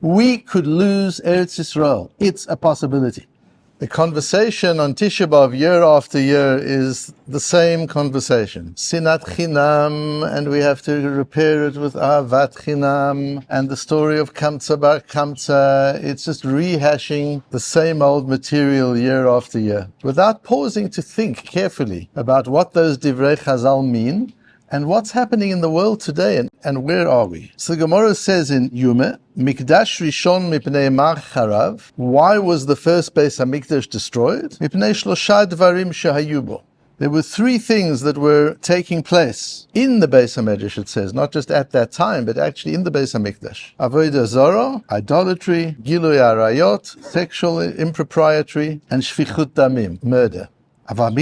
we could lose Eretz Yisrael. It's a possibility. The conversation on Tisha B'Av year after year is the same conversation. Sinat Chinam, and we have to repair it with Avat Chinam, and the story of Kamtza Bar Kamtza. It's just rehashing the same old material year after year, without pausing to think carefully about what those Divrei Chazal mean, and what's happening in the world today, and where are we? So the Gemara says in Yuma, Mikdash Rishon mipnei mar charav. Why was the first Beis HaMikdash destroyed? Mipnei shlosha dvarim shehayu bo. There were three things that were taking place in the Beis HaMikdash, it says, not just at that time, but actually in the Beis HaMikdash. Avodah Zarah, idolatry, Gilui Arayot, sexual impropriety, and Shfichut Damim, murder. So that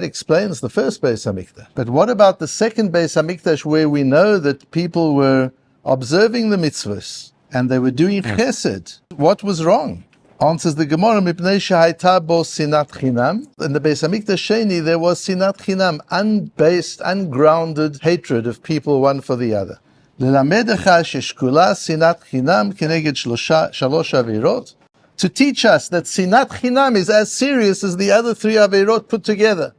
explains the first Beis HaMikdash. But what about the second Beis HaMikdash, where we know that people were observing the mitzvahs and they were doing chesed? What was wrong? Answers the Gemara, Mipnei shehaita bo sinat chinam. In the Beis HaMikdash Sheni, there was sinat chinam, unbased, ungrounded hatred of people one for the other. Lelamedecha sheshkula sinat chinam keneged shalosh avirot. To teach us that Sinat Chinam is as serious as the other three Averot put together.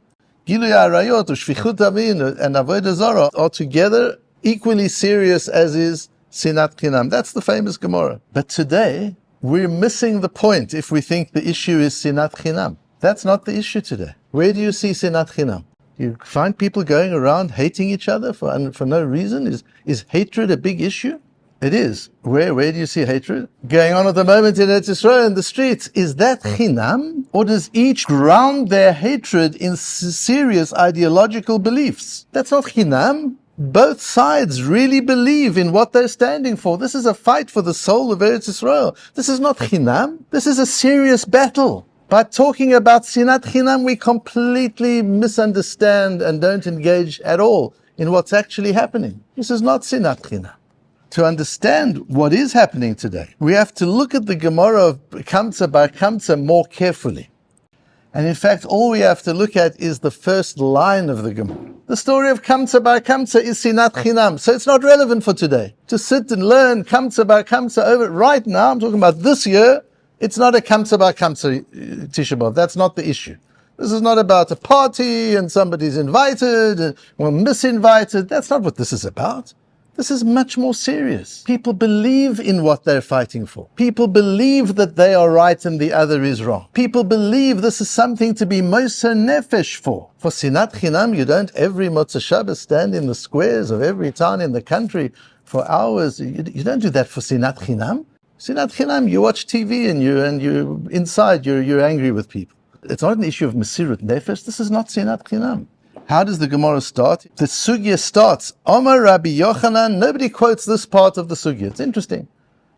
Gilui Arayot, Shfichut Damim, and Avodah Zarah are together equally serious as is Sinat Chinam. That's the famous Gemara. But today, we're missing the point if we think the issue is Sinat Chinam. That's not the issue today. Where do you see Sinat Chinam? You find people going around hating each other for no reason? Is hatred a big issue? It is. Where do you see hatred? Going on at the moment in Eretz Yisrael in the streets. Is that chinam? Or does each ground their hatred in serious ideological beliefs? That's not chinam. Both sides really believe in what they're standing for. This is a fight for the soul of Eretz Yisrael. This is not chinam. This is a serious battle. By talking about sinat chinam, we completely misunderstand and don't engage at all in what's actually happening. This is not sinat chinam. To understand what is happening today, we have to look at the Gemara of Kamtza Bar Kamtza more carefully. And in fact, all we have to look at is the first line of the Gemara. The story of Kamtza Bar Kamtza is Sinat Chinam, so it's not relevant for today. To sit and learn Kamtza Bar Kamtza over right now, I'm talking about this year, it's not a Kamtza Bar Kamtza Tisha B'Av. That's not the issue. This is not about a party and somebody's invited or misinvited. That's not what this is about. This is much more serious. People believe in what they're fighting for. People believe that they are right and the other is wrong. People believe this is something to be moser nefesh for. For Sinat Chinam, you don't every Motzei Shabbos stand in the squares of every town in the country for hours. You don't do that for Sinat Chinam. Sinat Chinam, you watch TV and you inside you're angry with people. It's not an issue of Mesirut Nefesh. This is not Sinat Chinam. How does the Gemara start? The Sugya starts, Omar Rabbi Yochanan. Nobody quotes this part of the Sugya. It's interesting.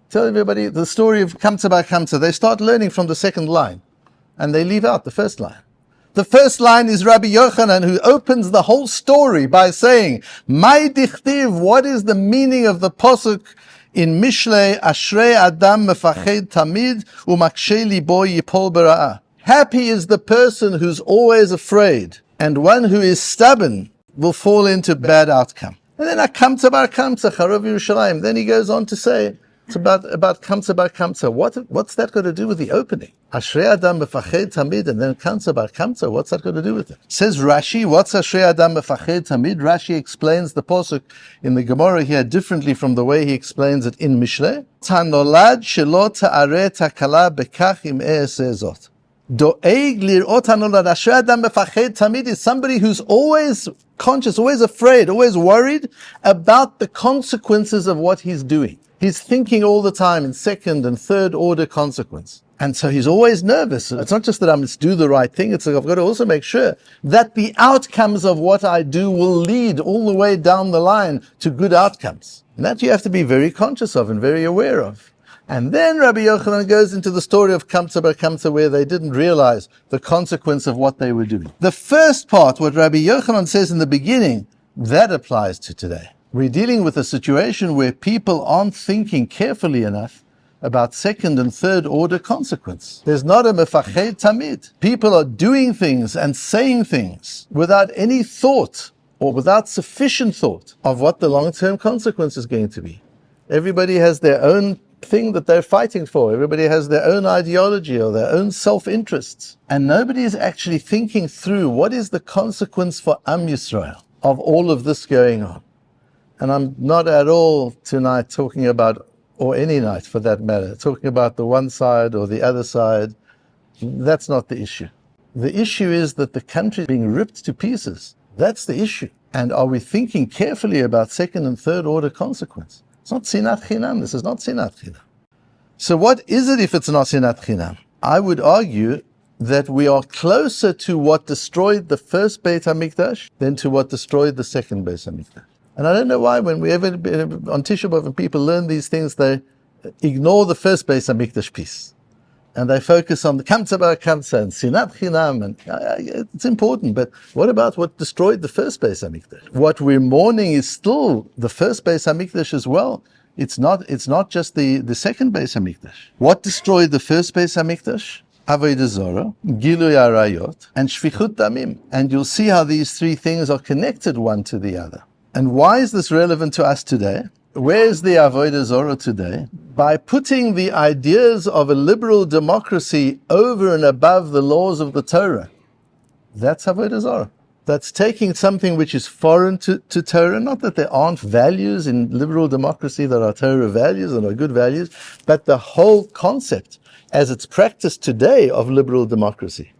Tell everybody the story of Kamtza Bar Kamtza. They start learning from the second line, and they leave out the first line. The first line is Rabbi Yochanan, who opens the whole story by saying, Mai dichtiv, what is the meaning of the Pasuk in Mishlei, Ashrei Adam mefached tamid, umakshe libo yipol bera'ah. Happy is the person who's always afraid, and one who is stubborn will fall into bad outcome. And then Kamtza Bar Kamtza, Charav Yerushalayim. Then he goes on to say, it's about Kamtza Bar Kamtza. What's that got to do with the opening? Ashrei Adam mefached tamid, and then Kamtza Bar Kamtza. What's that got to do with it? Says Rashi, what's Ashrei Adam mefached tamid? Rashi explains the pasuk in the Gemara here differently from the way he explains it in Mishlei. Tanolad shelo ta'areh takala bekach im e'eseh zot. Doeg lirot hanolad. Ashrei Adam mefached tamid is somebody who's always conscious, always afraid, always worried about the consequences of what he's doing. He's thinking all the time in second and third order consequence. And so he's always nervous. It's not just that I must do the right thing. It's like I've got to also make sure that the outcomes of what I do will lead all the way down the line to good outcomes. And that you have to be very conscious of and very aware of. And then Rabbi Yochanan goes into the story of Kamtza Bar Kamtza, where they didn't realize the consequence of what they were doing. The first part, what Rabbi Yochanan says in the beginning, that applies to today. We're dealing with a situation where people aren't thinking carefully enough about second and third order consequence. There's not a mefached tamid. People are doing things and saying things without any thought or without sufficient thought of what the long-term consequence is going to be. Everybody has their own thing that they're fighting for. Everybody has their own ideology or their own self-interests. And nobody is actually thinking through what is the consequence for Am Yisrael of all of this going on. And I'm not at all tonight talking about, or any night for that matter, talking about the one side or the other side. That's not the issue. The issue is that the country is being ripped to pieces. That's the issue. And are we thinking carefully about second and third order consequence? It's not sinat chinam. This is not sinat chinam. So what is it if it's not sinat chinam? I would argue that we are closer to what destroyed the first Beit HaMikdash than to what destroyed the second Beit HaMikdash. And I don't know why when we ever, on Tisha B'Av, when people learn these things, they ignore the first Beit HaMikdash piece. And they focus on the Kamsa Bar Kamsa and Sinat Chinam, and it's important. But what about what destroyed the first Beit HaMikdash? What we're mourning is still the first Beit HaMikdash as well. It's not just the second Beit HaMikdash. What destroyed the first Beit HaMikdash? Avodah Zarah, Gilui Arayot, and Shfichut Damim. And you'll see how these three things are connected one to the other. And why is this relevant to us today? Where is the Avodah Zarah today? By putting the ideas of a liberal democracy over and above the laws of the Torah. That's Avodah Zarah. That's taking something which is foreign to Torah. Not that there aren't values in liberal democracy that are Torah values and are good values, but the whole concept as it's practiced today of liberal democracy.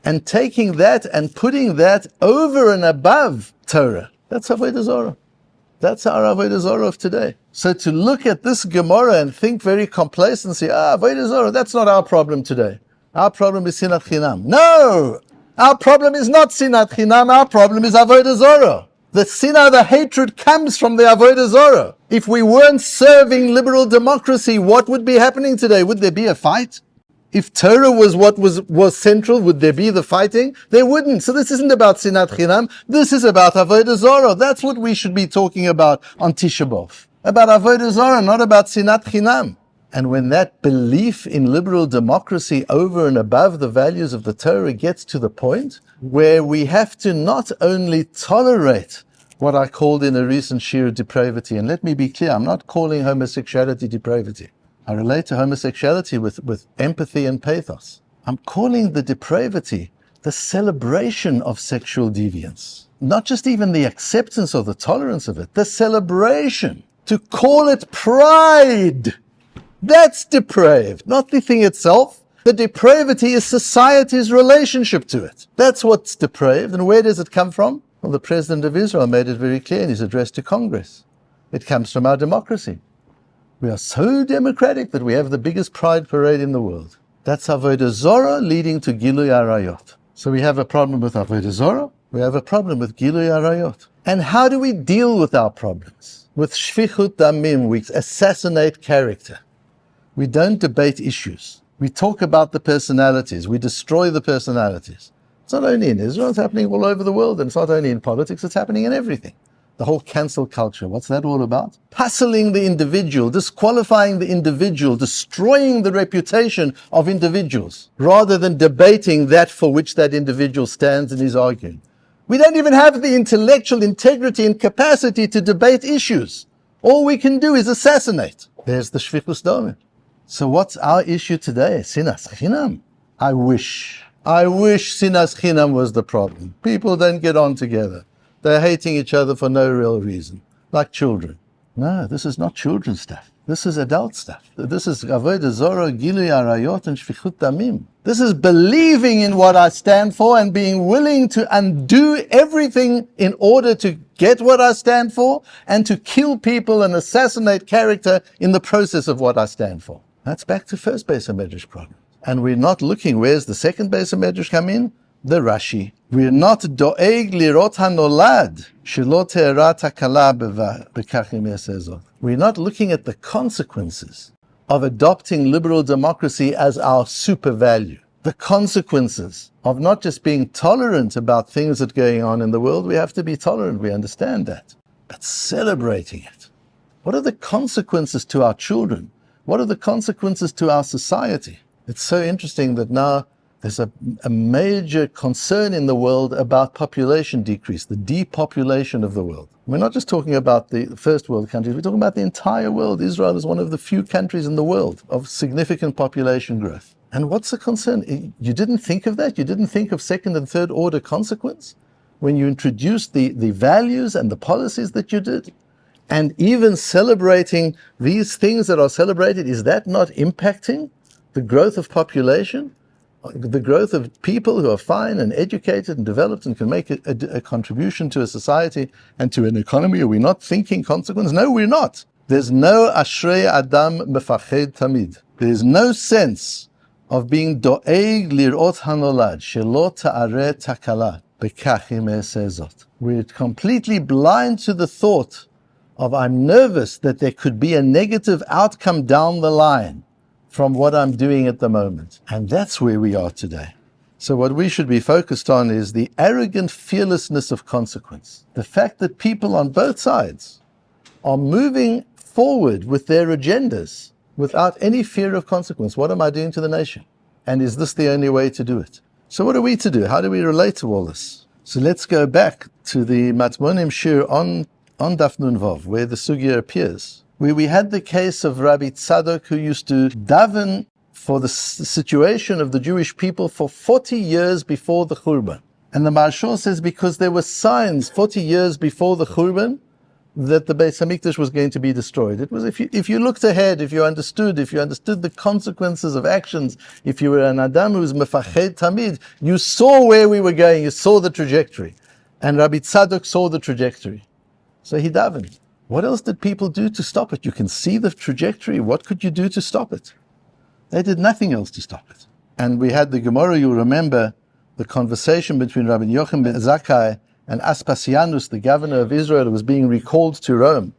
And taking that and putting that over and above Torah. That's Avodah Zarah. That's our Avodah Zarah of today. So to look at this Gemara and think very complacently, Avodah Zarah, that's not our problem today. Our problem is Sinat Chinam. No! Our problem is not Sinat Chinam, our problem is Avodah Zarah. The sinah, the hatred comes from the Avodah Zarah. If we weren't serving liberal democracy, what would be happening today? Would there be a fight? If Torah was what was central, would there be the fighting? There wouldn't. So this isn't about Sinat Chinam. This is about Avodah Zarah. That's what we should be talking about on Tisha B'Av. About Avodah Zarah, not about Sinat Chinam. And when that belief in liberal democracy over and above the values of the Torah gets to the point where we have to not only tolerate what I called in a recent shir depravity, and let me be clear, I'm not calling homosexuality depravity. I relate to homosexuality with empathy and pathos. I'm calling the depravity the celebration of sexual deviance. Not just even the acceptance or the tolerance of it, the celebration. To call it pride. That's depraved, not the thing itself. The depravity is society's relationship to it. That's what's depraved. And where does it come from? Well, the President of Israel made it very clear in his address to Congress. It comes from our democracy. We are so democratic that we have the biggest pride parade in the world. That's Avodah Zarah leading to Gilui Arayot. So we have a problem with Avodah Zarah. We have a problem with Gilui Arayot. And how do we deal with our problems? With Shfichut Damim, we assassinate character. We don't debate issues. We talk about the personalities. We destroy the personalities. It's not only in Israel, it's happening all over the world. And it's not only in politics, it's happening in everything. The whole cancel culture, what's that all about? Puzzling the individual, disqualifying the individual, destroying the reputation of individuals, rather than debating that for which that individual stands and is arguing. We don't even have the intellectual integrity and capacity to debate issues. All we can do is assassinate. There's the Shfichus Damim. So what's our issue today? Sinas Chinam. I wish Sinas Chinam was the problem. People don't get on together. They're hating each other for no real reason, like children. No, this is not children stuff. This is adult stuff. This is Avodah Zarah, Gilui Arayot, and Shfichut Damim. This is believing in what I stand for and being willing to undo everything in order to get what I stand for and to kill people and assassinate character in the process of what I stand for. That's back to first Beis HaMedrash problem. And we're not looking, where's the second Beis HaMedrash come in? The Rashi. We're not doeg lirot hanolad shelo te'era takala b'kachim yasezot. We're not looking at the consequences of adopting liberal democracy as our super value. The consequences of not just being tolerant about things that are going on in the world. We have to be tolerant, we understand that. But celebrating it. What are the consequences to our children? What are the consequences to our society? It's so interesting that now There's a major concern in the world about population decrease, the depopulation of the world. We're not just talking about the first world countries, we're talking about the entire world. Israel is one of the few countries in the world of significant population growth. And what's the concern? You didn't think of that? You didn't think of second and third order consequence when you introduced the values and the policies that you did? And even celebrating these things that are celebrated, is that not impacting the growth of population? The growth of people who are fine and educated and developed and can make a contribution to a society and to an economy? Are we not thinking consequence? No, we're not. There's no ashrei adam mefached tamid. There's no sense of being doeg lirot hanolad shelo ta'areh takala bekachim esezot. We're completely blind to the thought of I'm nervous that there could be a negative outcome down the line from what I'm doing at the moment. And that's where we are today. So what we should be focused on is the arrogant fearlessness of consequence. The fact that people on both sides are moving forward with their agendas without any fear of consequence. What am I doing to the nation? And is this the only way to do it? So what are we to do? How do we relate to all this? So let's go back to the Matmonim Shir on Daf Nun Vav, where the sugya appears, where we had the case of Rabbi Tzadok, who used to daven for the situation of the Jewish people for 40 years before the Churban. And the Marshal says because there were signs 40 years before the Churban that the Beit Hamikdash was going to be destroyed. It was if you looked ahead, if you understood the consequences of actions, if you were an Adam who was mefached tamid, you saw where we were going, you saw the trajectory. And Rabbi Tzadok saw the trajectory. So he davened. What else did people do to stop it? You can see the trajectory. What could you do to stop it? They did nothing else to stop it. And we had the Gemara, you'll remember, the conversation between Rabbi Yochanan ben Zakkai and Aspasianus, the governor of Israel, who was being recalled to Rome.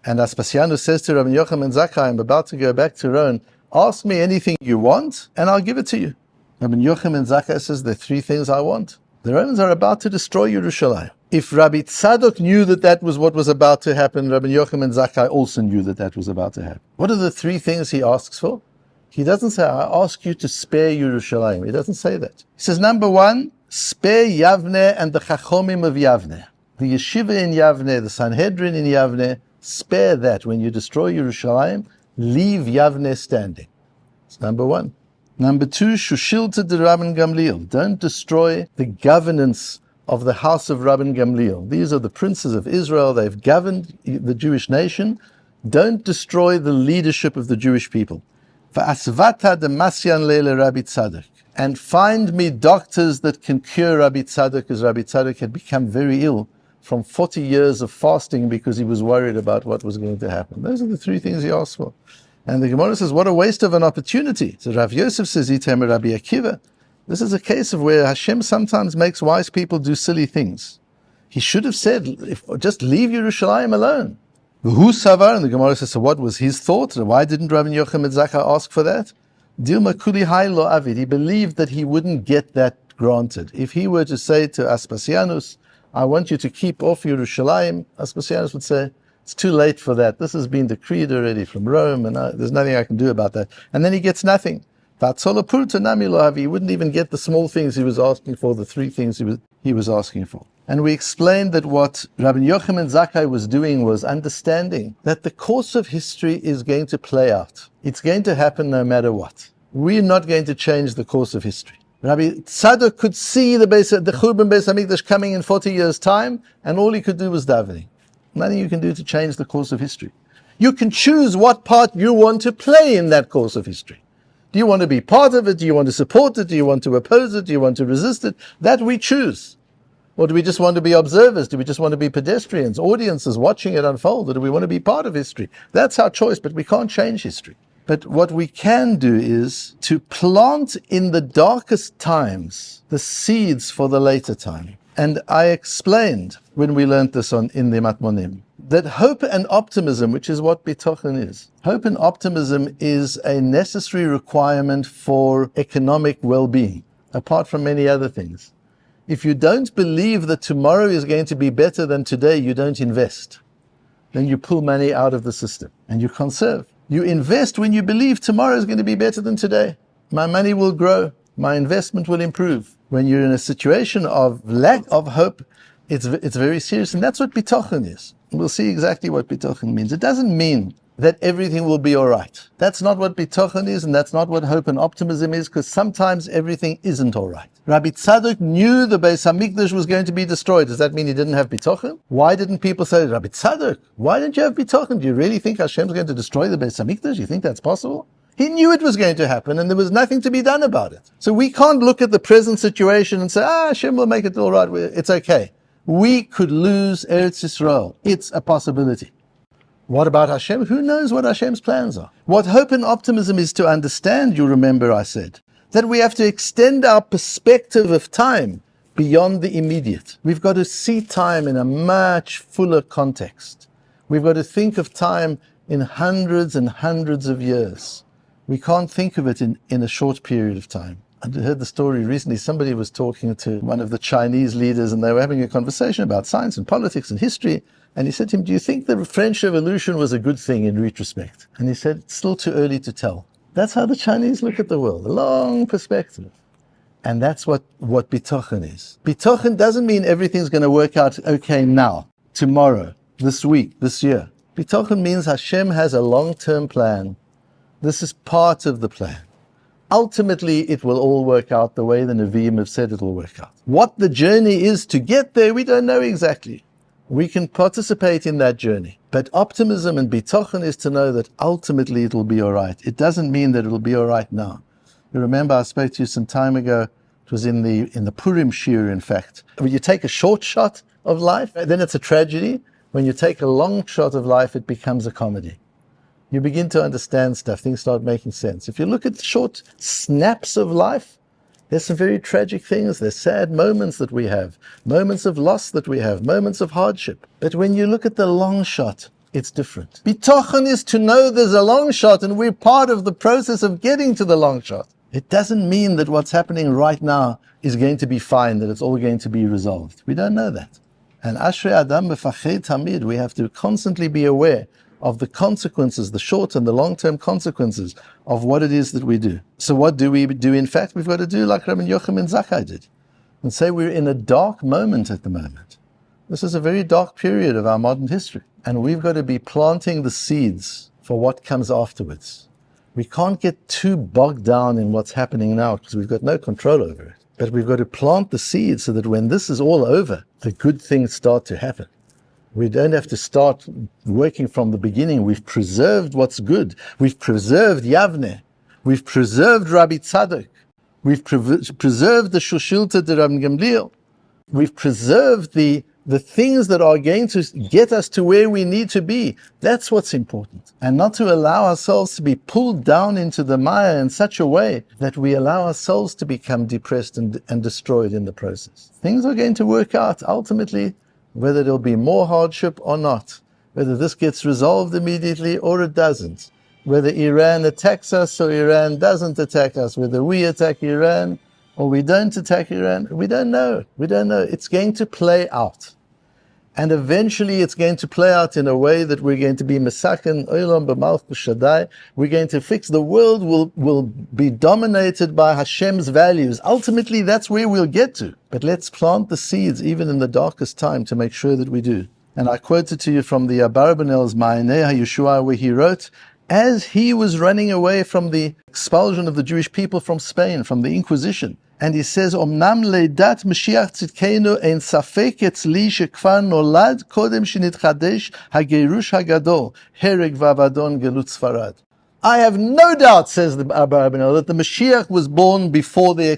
And Aspasianus says to Rabbi Yochanan ben Zakkai, I'm about to go back to Rome. Ask me anything you want, and I'll give it to you. Rabbi Yochanan ben Zakkai says, there are three things I want. The Romans are about to destroy Yerushalayim. If Rabbi Tzadok knew that that was what was about to happen, Rabbi Yochanan ben Zakkai also knew that that was about to happen. What are the three things he asks for? He doesn't say, I ask you to spare Yerushalayim. He doesn't say that. He says, number one, spare Yavne and the Chachomim of Yavne. The Yeshiva in Yavne, the Sanhedrin in Yavne, spare that. When you destroy Yerushalayim, leave Yavne standing. That's number one. Number two, Shushilta de Rabban Gamliel. Don't destroy the governance of the house of Rabban Gamliel. These are the princes of Israel. They've governed the Jewish nation. Don't destroy the leadership of the Jewish people. Va'asvata de Masyan Leile Rabbi Tzadok. And find me doctors that can cure Rabbi Tzadok, because Rabbi Tzadok had become very ill from 40 years of fasting because he was worried about what was going to happen. Those are the three things he asked for. And the Gemara says, what a waste of an opportunity. So Rav Yosef says, Item Rabbi Akiva. This is a case of where Hashem sometimes makes wise people do silly things. He should have said, just leave Yerushalayim alone. V'hu savar, and the Gemara says, so what was his thought? Why didn't Rabbi Yochanan ben Zakkai ask for that? Dilma kuli hai lo avid. He believed that he wouldn't get that granted. If he were to say to Aspasianus, I want you to keep off Yerushalayim, Aspasianus would say, it's too late for that. This has been decreed already from Rome, and there's nothing I can do about that. And then he gets nothing. He wouldn't even get the small things he was asking for, the three things he was asking for. And we explained that what Rabbi Yochanan ben Zakkai was doing was understanding that the course of history is going to play out. It's going to happen no matter what. We're not going to change the course of history. Rabbi Tzadok could see the Churban Beis Hamikdash coming in 40 years' time, and all he could do was davening. Nothing you can do to change the course of history. You can choose what part you want to play in that course of history. Do you want to be part of it? Do you want to support it? Do you want to oppose it? Do you want to resist it? That we choose. Or do we just want to be observers? Do we just want to be pedestrians, audiences watching it unfold? Or do we want to be part of history? That's our choice, but we can't change history. But what we can do is to plant in the darkest times the seeds for the later time. And I explained when we learned this in the Matmonim, that hope and optimism, which is what bitochen is, hope and optimism is a necessary requirement for economic well-being, apart from many other things. If you don't believe that tomorrow is going to be better than today, you don't invest. Then you pull money out of the system and you conserve. You invest when you believe tomorrow is going to be better than today. My money will grow. my investment will improve. When you're in a situation of lack of hope, it's very serious, and that's what bitochen is. We'll see exactly what bitochen means. It doesn't mean that everything will be all right. That's not what bitochen is, and that's not what hope and optimism is, because sometimes everything isn't all right. Rabbi Tzadok knew the Beis HaMikdash was going to be destroyed. Does that mean he didn't have bitochen? Why didn't people say, Rabbi Tzadok, why didn't you have bitochen? Do you really think Hashem's going to destroy the Beis HaMikdash? You think that's possible? He knew it was going to happen, and there was nothing to be done about it. So we can't look at the present situation and say, Hashem will make it all right. It's okay. We could lose Eretz Yisrael. It's a possibility. What about Hashem? Who knows what Hashem's plans are? What hope and optimism is to understand, you remember I said, that we have to extend our perspective of time beyond the immediate. We've got to see time in a much fuller context. We've got to think of time in hundreds and hundreds of years. We can't think of it in a short period of time. I heard the story recently. Somebody was talking to one of the Chinese leaders, and they were having a conversation about science and politics and history. And he said to him, do you think the French Revolution was a good thing in retrospect? And he said, it's still too early to tell. That's how the Chinese look at the world, a long perspective. And that's what bitochen is. Bitochen doesn't mean everything's going to work out okay now, tomorrow, this week, this year. Bitochen means Hashem has a long-term plan. This is part of the plan. Ultimately, it will all work out the way the Nevi'im have said it will work out. What the journey is to get there, we don't know exactly. We can participate in that journey. But optimism and bitochen is to know that ultimately it will be all right. It doesn't mean that it will be all right now. You remember I spoke to you some time ago. It was in the Purim Shir, in fact. When you take a short shot of life, then it's a tragedy. When you take a long shot of life, it becomes a comedy. You begin to understand stuff. Things start making sense. If you look at short snaps of life, there's some very tragic things. There's sad moments that we have, moments of loss that we have, moments of hardship. But when you look at the long shot, it's different. Bitochen is to know there's a long shot, and we're part of the process of getting to the long shot. It doesn't mean that what's happening right now is going to be fine, that it's all going to be resolved. We don't know that. And Ashrei Adam Mefached Tamid, we have to constantly be aware of the consequences, the short and the long-term consequences of what it is that we do. So what do we do? In fact, we've got to do like Rabbi Yochanan Zakkai did and say we're in a dark moment at the moment. This is a very dark period of our modern history, and we've got to be planting the seeds for what comes afterwards. We can't get too bogged down in what's happening now because we've got no control over it. But we've got to plant the seeds so that when this is all over, the good things start to happen. We don't have to start working from the beginning. We've preserved what's good. We've preserved Yavne. We've preserved Rabbi Tzadok. We've preserved the shelita de Rabbi Gamliel. We've preserved the things that are going to get us to where we need to be. That's what's important. And not to allow ourselves to be pulled down into the mire in such a way that we allow ourselves to become depressed and destroyed in the process. Things are going to work out ultimately, whether there'll be more hardship or not, whether this gets resolved immediately or it doesn't, whether Iran attacks us or Iran doesn't attack us, whether we attack Iran or we don't attack Iran, we don't know. We don't know. It's going to play out. And eventually it's going to play out in a way that we're going to be Mesaken, Olam b'malchus Shaddai. We're going to fix, the world will be dominated by Hashem's values. Ultimately, that's where we'll get to. But let's plant the seeds even in the darkest time to make sure that we do. And I quoted to you from the Abarbanel's Ma'aneh HaYeshua, where he wrote, as he was running away from the expulsion of the Jewish people from Spain, from the Inquisition, and he says, Omnam leidat Mashiach tzidkeinu ein safek etzli shekvar nolad kodem shenitchadesh hagerush hagadol hereg vavadon gelut Sfarad. I have no doubt, says the Abarbanel, that the Mashiach was born before the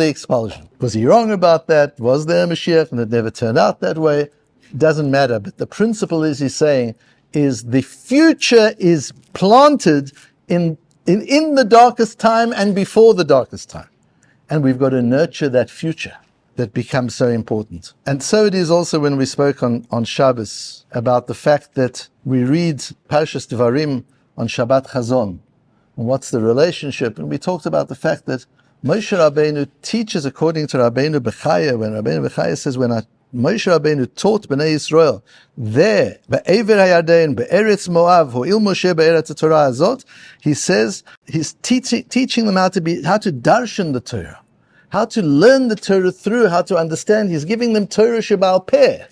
expulsion. Was he wrong about that? Was there a Mashiach and it never turned out that way? Doesn't matter. But the principle is, he's saying, is the future is planted in the darkest time and before the darkest time. And we've got to nurture that future that becomes so important. And so it is also when we spoke on Shabbos about the fact that we read Parshas Devarim on Shabbat Chazon. And what's the relationship? And we talked about the fact that Moshe Rabbeinu teaches according to Rabbeinu Bechaya, when Rabbeinu Bechaya says, when Moshe Rabbeinu taught Bnei Israel there, be'ever hayarden, be'eretz Moav, ho'il Moshe be'eretz Torah azot, he says he's teaching them how to darshan the Torah, how to learn the Torah through, how to understand. He's giving them Torah Sheba'al Peh.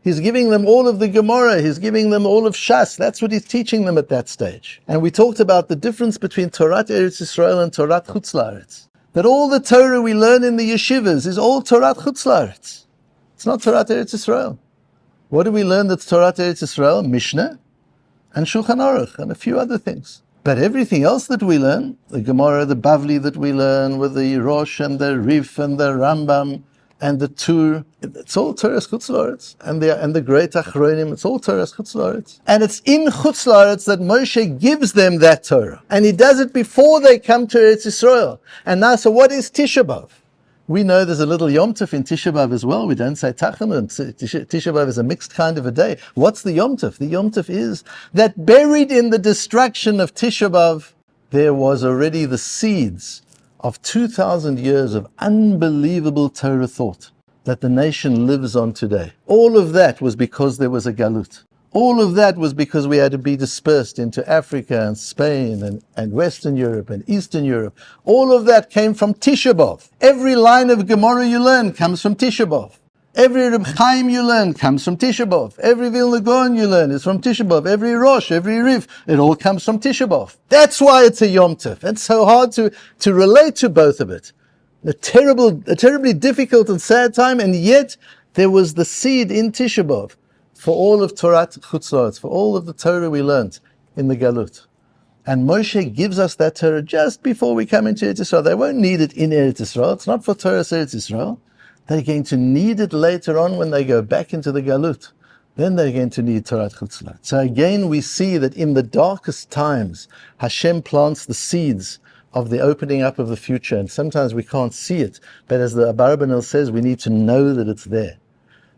He's giving them all of the Gemara. He's giving them all of Shas. That's what he's teaching them at that stage. And we talked about the difference between Torah Eretz Yisrael and Torah Chutz La'aretz. That all the Torah we learn in the yeshivas is all Torah Chutz La'aretz. It's not Torah Eretz Yisrael. What do we learn that's Torah Eretz Yisrael? Mishnah and Shulchan Aruch and a few other things. But everything else that we learn, the Gemara, the Bavli that we learn with the Rosh and the Rif and the Rambam and the Tur, it's all Torah Chutz La'aretz. And the great Achronim, it's all Torah Chutz La'aretz. And it's in Chutz La'aretz that Moshe gives them that Torah. And he does it before they come to Eretz Yisrael. And now, so what is Tisha B'Av? We know there's a little Yom Tov in Tisha B'Av as well. We don't say Tachanun. Tisha B'Av is a mixed kind of a day. What's the Yom Tov? The Yom Tov is that buried in the destruction of Tisha B'Av, there was already the seeds of 2,000 years of unbelievable Torah thought that the nation lives on today. All of that was because there was a galut. All of that was because we had to be dispersed into Africa and Spain and Western Europe and Eastern Europe. All of that came from Tisha B'Av. Every line of Gemara you learn comes from Tisha B'Av. Every Reb Chaim you learn comes from Tisha B'Av. Every Vilna Gaon you learn is from Tisha B'Av. Every Rosh, every Riv, it all comes from Tisha B'Av. That's why it's a Yom Tov. It's so hard to relate to both of it. A terribly difficult and sad time, and yet there was the seed in Tisha B'Av for all of Torah Chutz La'aretz, for all of the Torah we learned in the Galut. And Moshe gives us that Torah just before we come into Eretz Yisrael. They won't need it in Eretz Yisrael. It's not for Torah Eretz Yisrael. They're going to need it later on when they go back into the Galut. Then they're going to need Torah Chutz La'aretz. So again, we see that in the darkest times, Hashem plants the seeds of the opening up of the future. And sometimes we can't see it. But as the Abarbanel says, we need to know that it's there.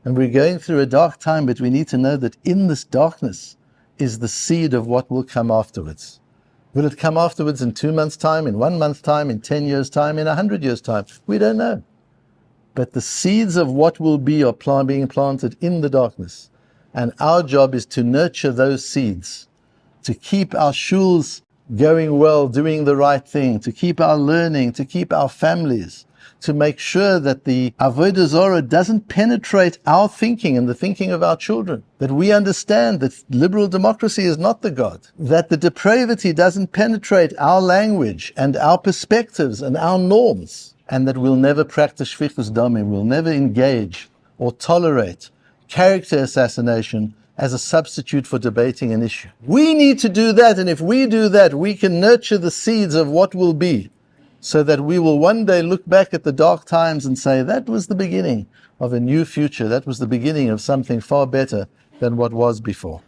And we're going through a dark time, but we need to know that in this darkness is the seed of what will come afterwards. Will it come afterwards in 2 months' time, in 1 month's time, in 10 years' time, in 100 years' time? We don't know. But the seeds of what will be are being planted in the darkness. And our job is to nurture those seeds, to keep our shuls going well, doing the right thing, to keep our learning, to keep our families, to make sure that the Avodah Zarah doesn't penetrate our thinking and the thinking of our children. That we understand that liberal democracy is not the God. That the depravity doesn't penetrate our language and our perspectives and our norms. And that we'll never practice shfichus damim, we'll never engage or tolerate character assassination as a substitute for debating an issue. We need to do that, and if we do that, we can nurture the seeds of what will be, so that we will one day look back at the dark times and say, that was the beginning of a new future, that was the beginning of something far better than what was before.